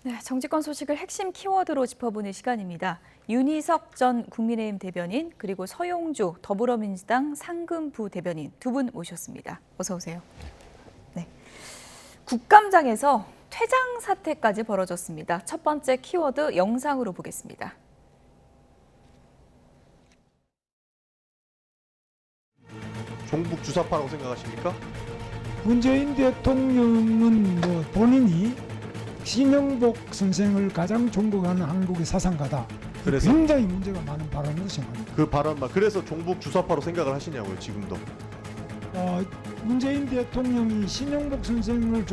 네, 정치권 소식을 핵심 키워드로 짚어보는 시간입니다. 윤희석 전 국민의힘 대변인 그리고 서용주 더불어민주당 상근부 대변인 두 분 모셨습니다. 어서 오세요. 네, 국감장에서 퇴장 사태까지 벌어졌습니다. 첫 번째 키워드 영상으로 보겠습니다. 종북 주사파라고 생각하십니까? 문재인 대통령은 본인이 신영복 선생을 가장 존경하는 한국의 사상가다. 그래서? 굉장히 문제가 많은 발언으로 생각합니다. 그 발언만 그래서 종북 주사파로 생각을 하시냐고요, 지금도. 문재인 대통령이 신영복 선생을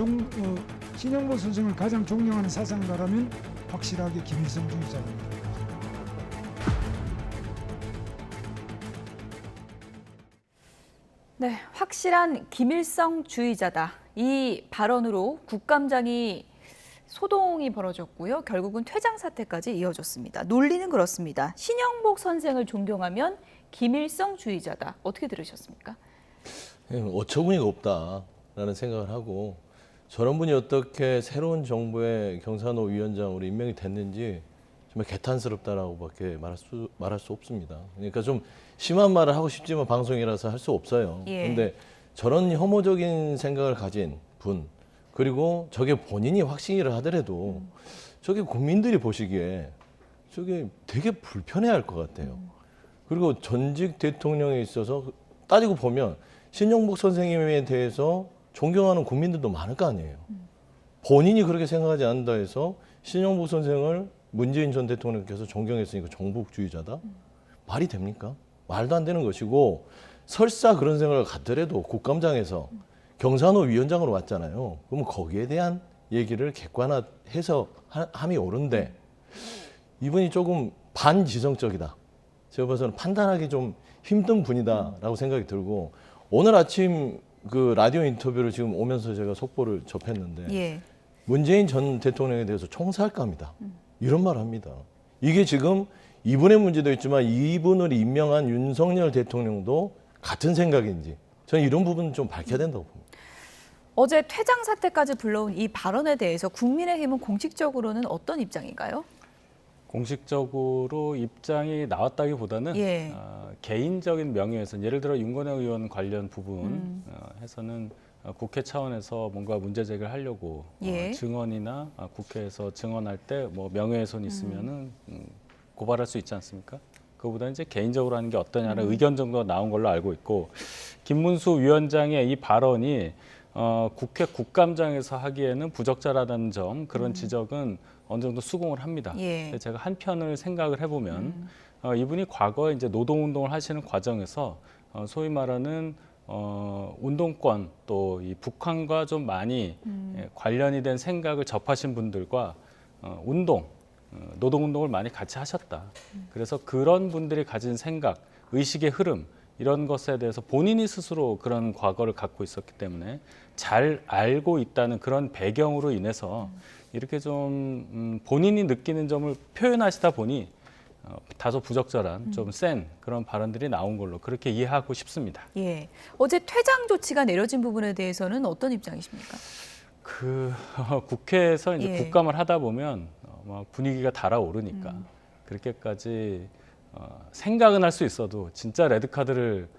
가장 존경하는 사상가라면 확실하게 김일성주의자입니다. 네, 확실한 김일성주의자다. 이 발언으로 국감장이 소동이 벌어졌고요. 결국은 퇴장 사태까지 이어졌습니다. 논리는 그렇습니다. 신영복 선생을 존경하면 김일성주의자다. 어떻게 들으셨습니까? 어처구니가 없다라는 생각을 하고, 저런 분이 어떻게 새로운 정부의 경산호 위원장으로 임명이 됐는지 정말 개탄스럽다라고밖에 말할 수 없습니다. 그러니까 좀 심한 말을 하고 싶지만 방송이라서 할 수 없어요. 그런데 저런 혐오적인 생각을 가진 분, 그리고 저게 본인이 확신이라 하더라도 저게 국민들이 보시기에 저게 되게 불편해할 것 같아요. 그리고 전직 대통령에 있어서 따지고 보면 신영복 선생님에 대해서 존경하는 국민들도 많을 거 아니에요. 본인이 그렇게 생각하지 않는다 해서 신영복 선생을 문재인 전 대통령께서 존경했으니까 종북주의자다? 말이 됩니까? 말도 안 되는 것이고, 설사 그런 생각을 갖더라도 국감장에서 경산호 위원장으로 왔잖아요. 그러면 거기에 대한 얘기를 객관화해서 함이 옳은데, 이분이 조금 반지성적이다. 제가 봐서는 판단하기 좀 힘든 분이다라고 생각이 들고, 오늘 아침 그 라디오 인터뷰를 지금 오면서 제가 속보를 접했는데, 문재인 전 대통령에 대해서 총살감이다. 이런 말을 합니다. 이게 지금 이분의 문제도 있지만 이분을 임명한 윤석열 대통령도 같은 생각인지, 저는 이런 부분은 좀 밝혀야 된다고 봅니다. 어제 퇴장 사태까지 불러온 이 발언에 대해서 국민의힘은 공식적으로는 어떤 입장인가요? 공식적으로 입장이 나왔다기보다는 개인적인 명예훼손, 예를 들어 윤건영 의원 관련 부분 해서는 국회 차원에서 뭔가 문제 제기를 하려고 증언이나 국회에서 증언할 때 뭐 명예훼손이 있으면은 고발할 수 있지 않습니까? 그거보다 이제 개인적으로 하는 게 어떠냐는 의견 정도가 나온 걸로 알고 있고, 김문수 위원장의 이 발언이 국회 국감장에서 하기에는 부적절하다는 점, 그런 지적은 어느 정도 수긍을 합니다. 제가 한편을 생각을 해보면 이분이 과거에 이제 노동운동을 하시는 과정에서 소위 말하는 운동권, 또 이 북한과 좀 많이 관련이 된 생각을 접하신 분들과 노동운동을 많이 같이 하셨다. 그래서 그런 분들이 가진 생각, 의식의 흐름, 이런 것에 대해서 본인이 스스로 그런 과거를 갖고 있었기 때문에 잘 알고 있다는 그런 배경으로 인해서 이렇게 좀 본인이 느끼는 점을 표현하시다 보니 다소 부적절한, 좀 센 그런 발언들이 나온 걸로 그렇게 이해하고 싶습니다. 어제 퇴장 조치가 내려진 부분에 대해서는 어떤 입장이십니까? 국회에서 이제 국감을 하다 보면 분위기가 달아오르니까 그렇게까지 생각은 할 수 있어도 진짜 레드카드를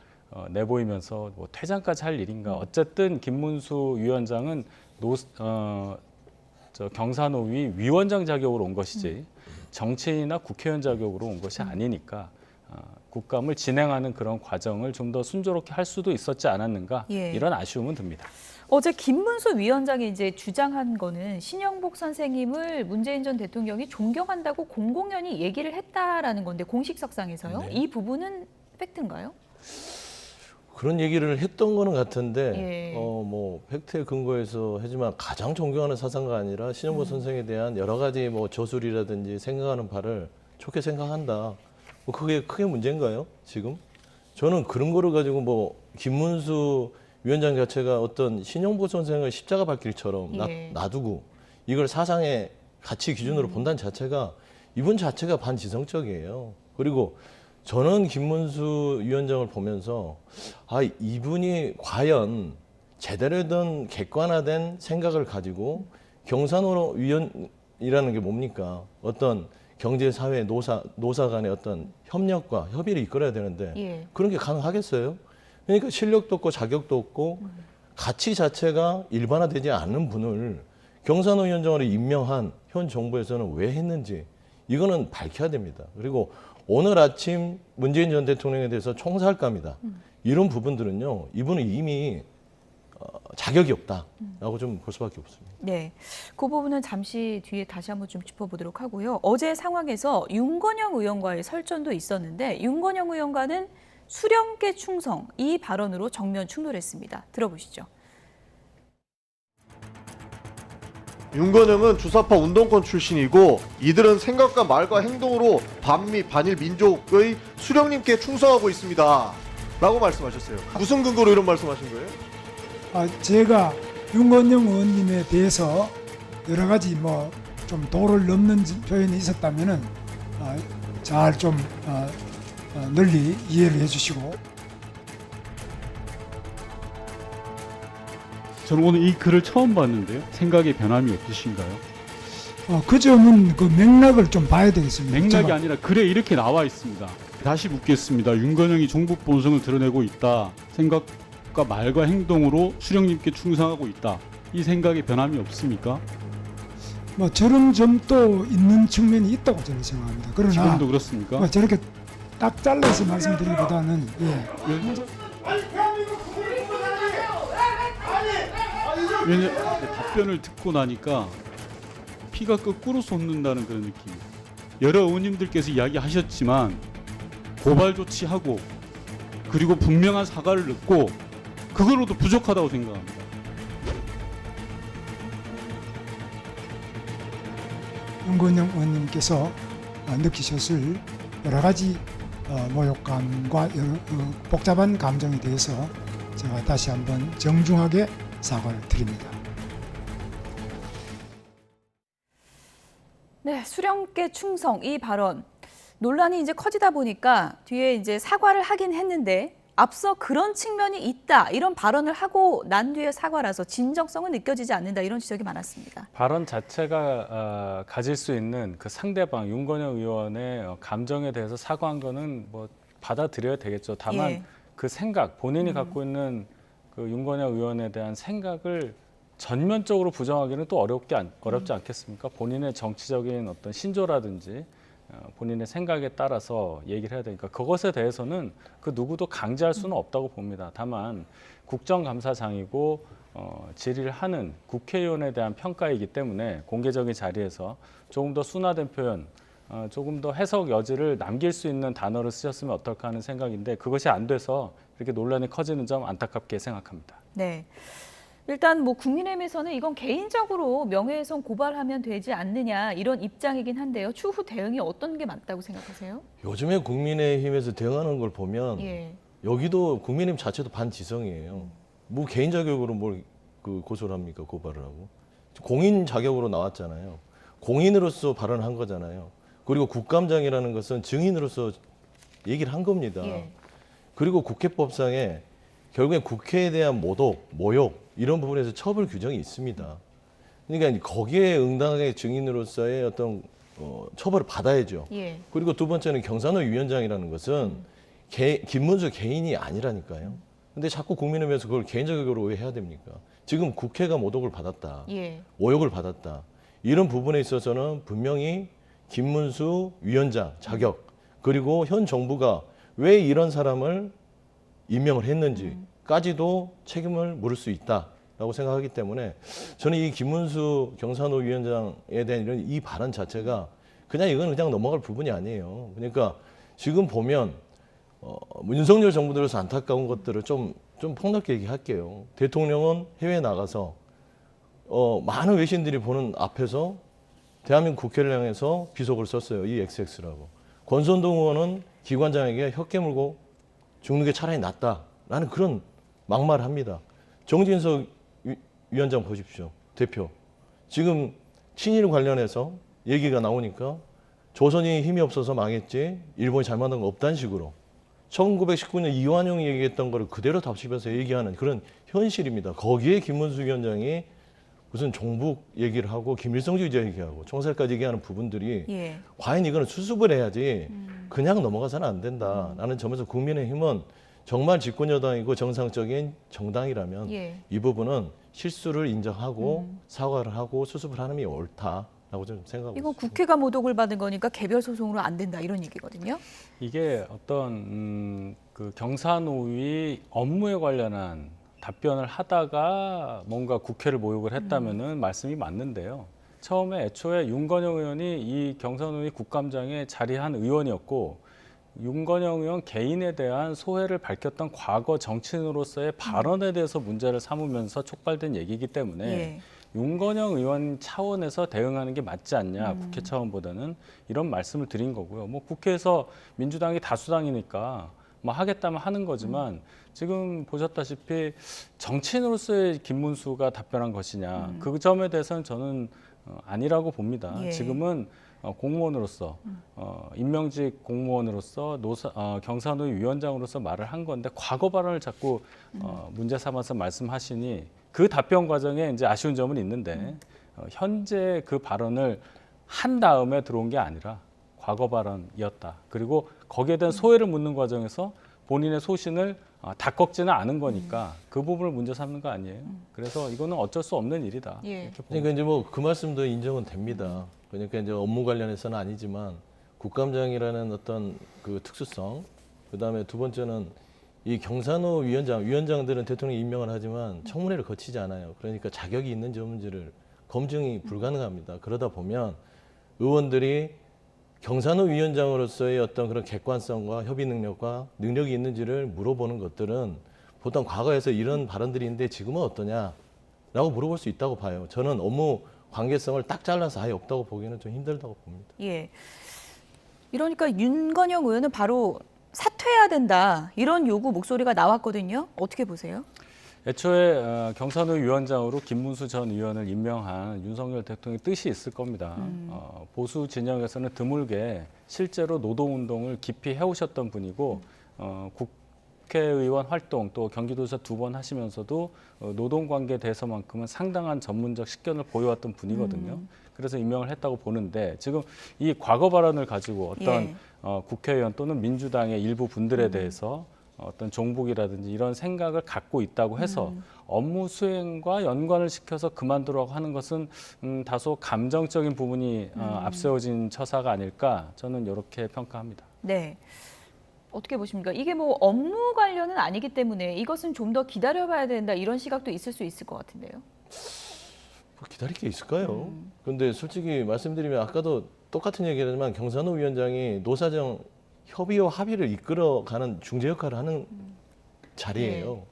내보이면서 뭐 퇴장까지 할 일인가. 어쨌든 김문수 위원장은 경산호위 위원장 자격으로 온 것이지 정치인이나 국회의원 자격으로 온 것이 아니니까 국감을 진행하는 그런 과정을 좀 더 순조롭게 할 수도 있었지 않았는가, 이런 아쉬움은 듭니다. 어제 김문수 위원장이 이제 주장한 거는 신영복 선생님을 문재인 전 대통령이 존경한다고 공공연히 얘기를 했다라는 건데, 공식석상에서요. 이 부분은 팩트인가요? 그런 얘기를 했던 거는 같은데, 뭐 팩트에 근거해서 하지만 가장 존경하는 사상가 아니라 신영복 선생에 대한 여러 가지 뭐 저술이라든지 생각하는 바를 좋게 생각한다. 뭐 그게 크게 문제인가요, 지금? 저는 그런 거를 가지고 뭐 김문수 위원장 자체가 어떤 신영복 선생을 십자가 발길처럼 놔두고 이걸 사상의 가치 기준으로 본다는 자체가, 이분 자체가 반지성적이에요. 그리고 저는 김문수 위원장을 보면서 이분이 과연 제대로 된 객관화된 생각을 가지고 경산호 민주주의라는 게 뭡니까? 어떤 경제, 사회, 노사 간의 어떤 협력과 협의를 이끌어야 되는데 예. 그런 게 가능하겠어요? 그러니까 실력도 없고 자격도 없고 가치 자체가 일반화되지 않는 분을 경산호 위원장으로 임명한 현 정부에서는 왜 했는지 이거는 밝혀야 됩니다. 그리고 오늘 아침 문재인 전 대통령에 대해서 총살감이다. 이런 부분들은요. 이분은 이미 자격이 없다라고 좀 볼 수밖에 없습니다. 네, 그 부분은 잠시 뒤에 다시 한번 좀 짚어보도록 하고요. 어제 상황에서 윤건영 의원과의 설전도 있었는데 윤건영 의원과는 수령께 충성 이 발언으로 정면 충돌했습니다. 들어보시죠. 윤건영은 주사파 운동권 출신이고 이들은 생각과 말과 행동으로 반미 반일 민족의 수령님께 충성하고 있습니다. 라고 말씀하셨어요. 무슨 근거로 이런 말씀하신 거예요? 제가 윤건영 의원님에 대해서 여러 가지 뭐 좀 도를 넘는 표현이 있었다면은 잘 좀 널리 이해를 해주시고. 저는 오늘 이 글을 처음 봤는데요. 생각에 변함이 없으신가요? 그 점은 그 맥락을 좀 봐야 되겠습니다. 맥락이 아니라 글에 이렇게 나와 있습니다. 다시 묻겠습니다. 윤건영이 종북 본성을 드러내고 있다. 생각과 말과 행동으로 수령님께 충성하고 있다. 이 생각에 변함이 없습니까? 뭐 저런 점도 있는 측면이 있다고 저는 생각합니다. 그러나 지금도 그렇습니까? 뭐 저렇게 딱 잘라서 말씀드리기보다는 왜냐 답변을 듣고 나니까 피가 거꾸로 솟는다는 그런 느낌. 여러 의원님들께서 이야기하셨지만 고발 조치하고 그리고 분명한 사과를 넣고 그걸로도 부족하다고 생각합니다. 윤건영 의원님께서 느끼셨을 여러 가지 모욕감과 여러 복잡한 감정에 대해서 제가 다시 한번 정중하게 사과를 드립니다. 네, 수령께 충성 이 발언 논란이 이제 커지다 보니까 뒤에 이제 사과를 하긴 했는데 앞서 그런 측면이 있다 이런 발언을 하고 난 뒤에 사과라서 진정성은 느껴지지 않는다 이런 지적이 많았습니다. 발언 자체가 가질 수 있는 그 상대방 윤건영 의원의 감정에 대해서 사과한 거는 뭐 받아들여야 되겠죠. 다만 그 생각 본인이 갖고 있는 그 윤건영 의원에 대한 생각을 전면적으로 부정하기는 또 어렵지 않겠습니까? 본인의 정치적인 어떤 신조라든지 본인의 생각에 따라서 얘기를 해야 되니까 그것에 대해서는 그 누구도 강제할 수는 없다고 봅니다. 다만 국정감사장이고 질의를 하는 국회의원에 대한 평가이기 때문에 공개적인 자리에서 조금 더 순화된 표현, 조금 더 해석 여지를 남길 수 있는 단어를 쓰셨으면 어떨까 하는 생각인데 그것이 안 돼서 이렇게 논란이 커지는 점 안타깝게 생각합니다. 네. 일단 뭐 국민의힘에서는 이건 개인적으로 명예훼손 고발하면 되지 않느냐 이런 입장이긴 한데요. 추후 대응이 어떤 게 맞다고 생각하세요? 요즘에 국민의힘에서 대응하는 걸 보면 여기도 국민의힘 자체도 반지성이에요. 뭐 개인 자격으로 뭘 고소를 합니까? 고발을 하고. 공인 자격으로 나왔잖아요. 공인으로서 발언한 거잖아요. 그리고 국감장이라는 것은 증인으로서 얘기를 한 겁니다. 그리고 국회법상에 결국엔 국회에 대한 모독, 모욕 이런 부분에서 처벌 규정이 있습니다. 그러니까 거기에 응당하게 증인으로서의 어떤 처벌을 받아야죠. 그리고 두 번째는 경산호 위원장이라는 것은 김문수 개인이 아니라니까요. 근데 자꾸 국민의힘에서 그걸 개인적으로 왜 해야 됩니까? 지금 국회가 모독을 받았다, 모욕을 받았다. 이런 부분에 있어서는 분명히 김문수 위원장 자격 그리고 현 정부가 왜 이런 사람을 임명을 했는지까지도 책임을 물을 수 있다라고 생각하기 때문에 저는 이 김문수 경산호 위원장에 대한 이런 이 발언 자체가 이건 그냥 넘어갈 부분이 아니에요. 그러니까 지금 보면 윤석열 정부 들어서 안타까운 것들을 좀 폭넓게 얘기할게요. 대통령은 해외에 나가서 많은 외신들이 보는 앞에서 대한민국 국회를 향해서 비속어를 썼어요. 이 XX라고. 권선동 의원은 기관장에게 혀 깨물고 죽는 게 차라리 낫다라는 그런 막말을 합니다. 정진석 위원장 보십시오. 대표. 지금 친일 관련해서 얘기가 나오니까 조선이 힘이 없어서 망했지 일본이 잘 만든 거 없다는 식으로 1919년 이완용이 얘기했던 거를 그대로 답습해서 얘기하는 그런 현실입니다. 거기에 김문수 위원장이 무슨 종북 얘기를 하고 김일성주의자 얘기하고 총살까지 얘기하는 부분들이 예. 과연 이거는 수습을 해야지 그냥 넘어가서는 안 된다라는 점에서 국민의힘은 정말 집권 여당이고 정상적인 정당이라면 예. 이 부분은 실수를 인정하고 사과를 하고 수습을 하는 게 옳다라고 좀 생각하고 이거 있습니다. 국회가 모독을 받은 거니까 개별 소송으로 안 된다 이런 얘기거든요. 이게 어떤 그 경사노위 업무에 관련한 답변을 하다가 뭔가 국회를 모욕을 했다면은 말씀이 맞는데요. 처음에 애초에 윤건영 의원이 이 경사노위 국감장에 자리한 의원이었고 윤건영 의원 개인에 대한 소회를 밝혔던 과거 정치인으로서의 발언에 대해서 문제를 삼으면서 촉발된 얘기이기 때문에 예. 윤건영 의원 차원에서 대응하는 게 맞지 않냐, 국회 차원보다는 이런 말씀을 드린 거고요. 뭐 국회에서 민주당이 다수당이니까 뭐 하겠다면 하는 거지만 지금 보셨다시피 정치인으로서의 김문수가 답변한 것이냐, 그 점에 대해서는 저는 아니라고 봅니다. 예. 지금은 공무원으로서 임명직 공무원으로서 경사노위 위원장으로서 말을 한 건데 과거 발언을 자꾸 문제 삼아서 말씀하시니 그 답변 과정에 이제 아쉬운 점은 있는데 현재 그 발언을 한 다음에 들어온 게 아니라 과거 발언이었다. 그리고 거기에 대한 소회를 묻는 과정에서 본인의 소신을 다 꺾지는 않은 거니까 그 부분을 문제 삼는 거 아니에요. 그래서 이거는 어쩔 수 없는 일이다. 예. 이렇게 봅니다. 그러니까 이제 뭐 그 말씀도 인정은 됩니다. 그러니까 이제 업무 관련해서는 아니지만 국감장이라는 어떤 그 특수성, 그 다음에 두 번째는 이 경산호 위원장들은 대통령이 임명을 하지만 청문회를 거치지 않아요. 그러니까 자격이 있는지 없는지를 검증이 불가능합니다. 그러다 보면 의원들이 경산호 위원장으로서의 어떤 그런 객관성과 협의 능력과 능력이 있는지를 물어보는 것들은 보통 과거에서 이런 발언들이 있는데 지금은 어떠냐라고 물어볼 수 있다고 봐요. 저는 업무 관계성을 딱 잘라서 아예 없다고 보기에는 좀 힘들다고 봅니다. 예. 이러니까 윤건영 의원은 바로 사퇴해야 된다 이런 요구 목소리가 나왔거든요. 어떻게 보세요? 애초에 경산노위 위원장으로 김문수 전 의원을 임명한 윤석열 대통령의 뜻이 있을 겁니다. 보수 진영에서는 드물게 실제로 노동운동을 깊이 해오셨던 분이고 국회의원 활동 또 경기도지사 2번 하시면서도 노동관계에 대해서만큼은 상당한 전문적 식견을 보여왔던 분이거든요. 그래서 임명을 했다고 보는데 지금 이 과거 발언을 가지고 어떤 예. 국회의원 또는 민주당의 일부 분들에 대해서 어떤 종북이라든지 이런 생각을 갖고 있다고 해서 업무 수행과 연관을 시켜서 그만두라고 하는 것은 다소 감정적인 부분이 앞세워진 처사가 아닐까 저는 이렇게 평가합니다. 네. 어떻게 보십니까? 이게 뭐 업무 관련은 아니기 때문에 이것은 좀 더 기다려봐야 된다 이런 시각도 있을 수 있을 것 같은데요. 뭐 기다릴 게 있을까요? 그런데 솔직히 말씀드리면 아까도 똑같은 얘기를 하지만 경산호 위원장이 노사정 협의와 합의를 이끌어가는 중재 역할을 하는 자리예요.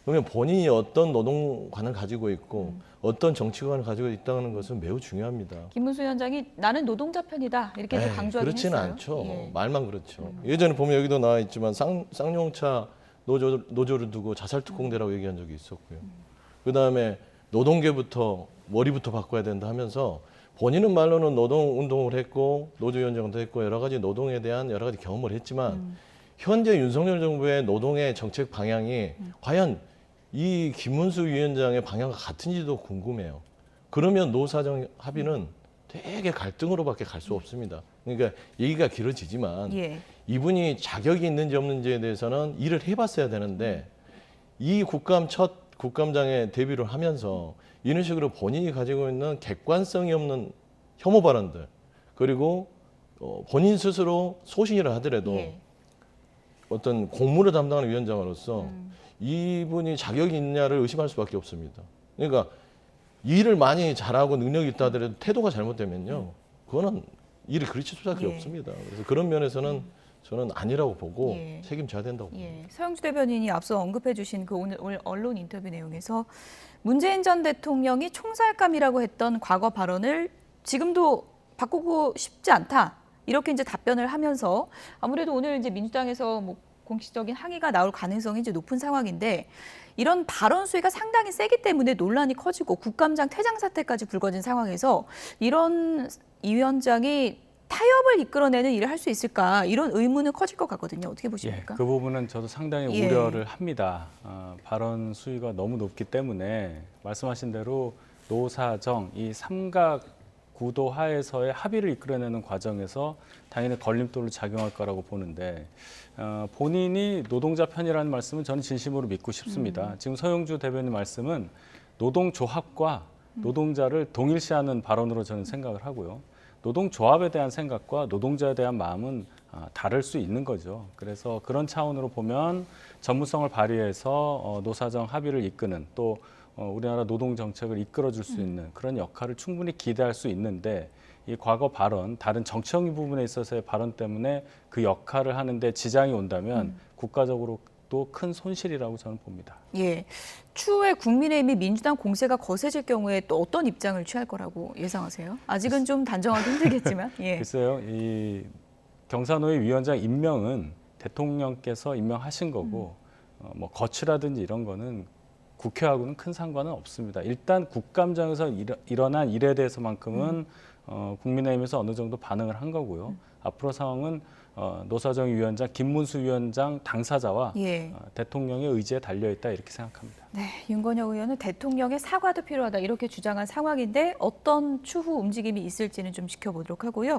그러면 본인이 어떤 노동관을 가지고 있고 어떤 정치관을 가지고 있다는 것은 매우 중요합니다. 김문수 위원장이 나는 노동자 편이다 이렇게 또 강조하긴 그렇지는 했어요. 않죠. 예. 말만 그렇죠. 예전에 보면 여기도 나와 있지만 쌍용차 노조를 두고 자살특공대라고 얘기한 적이 있었고요. 그다음에 노동계부터 머리부터 바꿔야 된다 하면서 본인은 말로는 노동운동을 했고 노조위원장도 했고 여러 가지 노동에 대한 여러 가지 경험을 했지만 현재 윤석열 정부의 노동의 정책 방향이 과연 이 김문수 위원장의 방향과 같은지도 궁금해요. 그러면 노사정 합의는 되게 갈등으로밖에 갈 수 없습니다. 그러니까 얘기가 길어지지만 예. 이분이 자격이 있는지 없는지에 대해서는 일을 해봤어야 되는데 이 국감장에 데뷔를 하면서 이런 식으로 본인이 가지고 있는 객관성이 없는 혐오 발언들 그리고 본인 스스로 소신이라 하더라도 예. 어떤 공무를 담당하는 위원장으로서 이분이 자격이 있냐를 의심할 수밖에 없습니다. 그러니까 일을 많이 잘하고 능력이 있다 하더라도 태도가 잘못되면요. 그거는 일을 그르칠 수밖에 예. 없습니다. 그래서 그런 면에서는 저는 아니라고 보고 예. 책임져야 된다고 봅니다. 예. 서영주 대변인이 앞서 언급해 주신 그 오늘 언론 인터뷰 내용에서 문재인 전 대통령이 총살감이라고 했던 과거 발언을 지금도 바꾸고 싶지 않다. 이렇게 이제 답변을 하면서 아무래도 오늘 이제 민주당에서 뭐 공식적인 항의가 나올 가능성이 이제 높은 상황인데 이런 발언 수위가 상당히 세기 때문에 논란이 커지고 국감장 퇴장 사태까지 불거진 상황에서 이런 이 위원장이 타협을 이끌어내는 일을 할 수 있을까 이런 의문은 커질 것 같거든요. 어떻게 보십니까? 그 부분은 저도 상당히 예. 우려를 합니다. 발언 수위가 너무 높기 때문에 말씀하신 대로 노사정 이 삼각 구도 하에서의 합의를 이끌어내는 과정에서 당연히 걸림돌로 작용할 거라고 보는데 본인이 노동자 편이라는 말씀은 저는 진심으로 믿고 싶습니다. 지금 서영주 대변인 말씀은 노동조합과 노동자를 동일시하는 발언으로 저는 생각을 하고요. 노동조합에 대한 생각과 노동자에 대한 마음은 다를 수 있는 거죠. 그래서 그런 차원으로 보면 전문성을 발휘해서 노사정 합의를 이끄는 또 우리나라 노동 정책을 이끌어줄 수 있는 그런 역할을 충분히 기대할 수 있는데 이 과거 발언, 다른 정치적인 부분에 있어서의 발언 때문에 그 역할을 하는데 지장이 온다면 국가적으로 또 큰 손실이라고 저는 봅니다. 예, 추후에 국민의힘이 민주당 공세가 거세질 경우에 또 어떤 입장을 취할 거라고 예상하세요? 아직은 좀 단정하기 힘들겠지만. 예. 글쎄요, 이 경사노위 위원장 임명은 대통령께서 임명하신 거고 뭐 거취라든지 이런 거는 국회하고는 큰 상관은 없습니다. 일단 국감장에서 일어난 일에 대해서만큼은 국민의힘에서 어느 정도 반응을 한 거고요. 앞으로 상황은 노사정 위원장, 김문수 위원장 당사자와 예. 대통령의 의지에 달려있다 이렇게 생각합니다. 네, 윤건혁 의원은 대통령의 사과도 필요하다 이렇게 주장한 상황인데 어떤 추후 움직임이 있을지는 좀 지켜보도록 하고요.